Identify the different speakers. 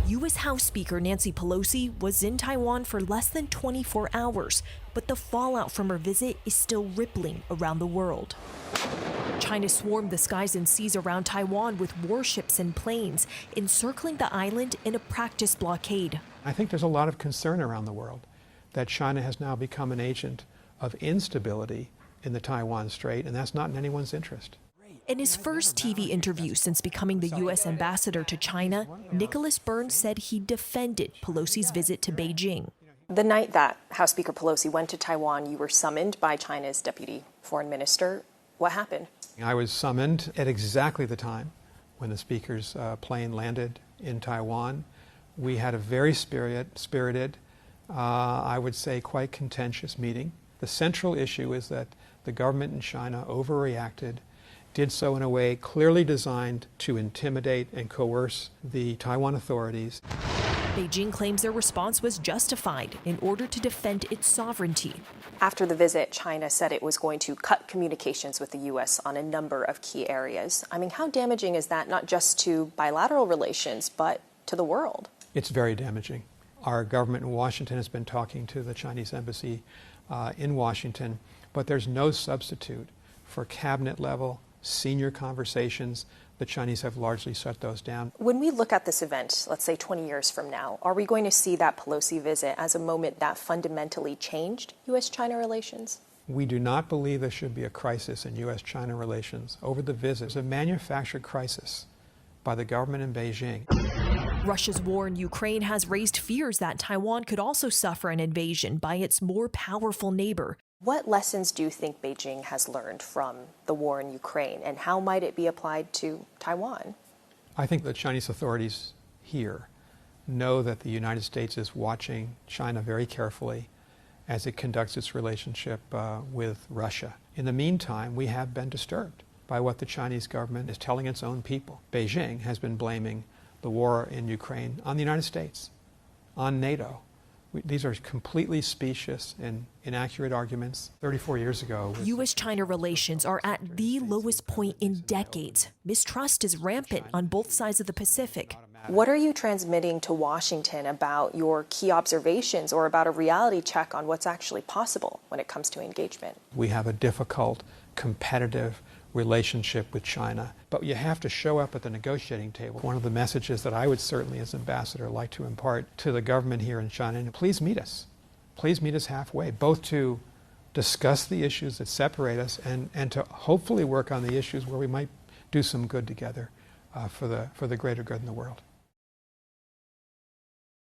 Speaker 1: U.S. House Speaker Nancy Pelosi was in Taiwan for less than 24 hours, but the fallout from her visit is still rippling around the world. China swarmed the skies and seas around Taiwan with warships and planes, encircling the island in a practice blockade.
Speaker 2: I think there's a lot of concern around the world that China has now become an agent of instability in the Taiwan Strait, and that's not in anyone's interest.
Speaker 1: In his first TV interview since becoming the U.S. ambassador to China, Nicholas Burns said he defended Pelosi's visit to Beijing.
Speaker 3: The night that House Speaker Pelosi went to Taiwan, you were summoned by China's deputy foreign minister. What happened?
Speaker 2: I was summoned at exactly the time when the Speaker's plane landed in Taiwan. We had a very spirited, I would say quite contentious meeting. The central issue is that the government in China overreacted, did so in a way clearly designed to intimidate and coerce the Taiwan authorities.
Speaker 1: Beijing claims their response was justified in order to defend its sovereignty.
Speaker 3: After the visit, China said it was going to cut communications with the U.S. on a number of key areas. I mean, how damaging is that, not just to bilateral relations, but to the world?
Speaker 2: It's very damaging. Our government in Washington has been talking to the Chinese embassy in Washington, but there's no substitute for cabinet-level, senior conversations. The Chinese have largely shut those down.
Speaker 3: When we look at this event, let's say 20 years from now, are we going to see that Pelosi visit as a moment that fundamentally changed U.S.-China relations?
Speaker 2: We do not believe there should be a crisis in U.S.-China relations over the visit. It's a manufactured crisis by the government in Beijing.
Speaker 1: Russia's war in Ukraine has raised fears that Taiwan could also suffer an invasion by its more powerful neighbor.
Speaker 3: What lessons do you think Beijing has learned from the war in Ukraine, and how might it be applied to Taiwan?
Speaker 2: I think the Chinese authorities here know that the United States is watching China very carefully as it conducts its relationship with Russia. In the meantime, we have been disturbed by what the Chinese government is telling its own people. Beijing has been blaming the war in Ukraine on the United States, on NATO. These are completely specious and inaccurate arguments. 34 years ago,
Speaker 1: U.S.-China relations are at the lowest point in decades. Mistrust is rampant on both sides of the Pacific.
Speaker 3: What are you transmitting to Washington about your key observations or about a reality check on what's actually possible when it comes to engagement?
Speaker 2: We have a difficult, competitive relationship with China, but you have to show up at the negotiating table. One of the messages that I would certainly, as ambassador, like to impart to the government here in China, and please meet us. Please meet us halfway, both to discuss the issues that separate us and to hopefully work on the issues where we might do some good together for the greater good in the world.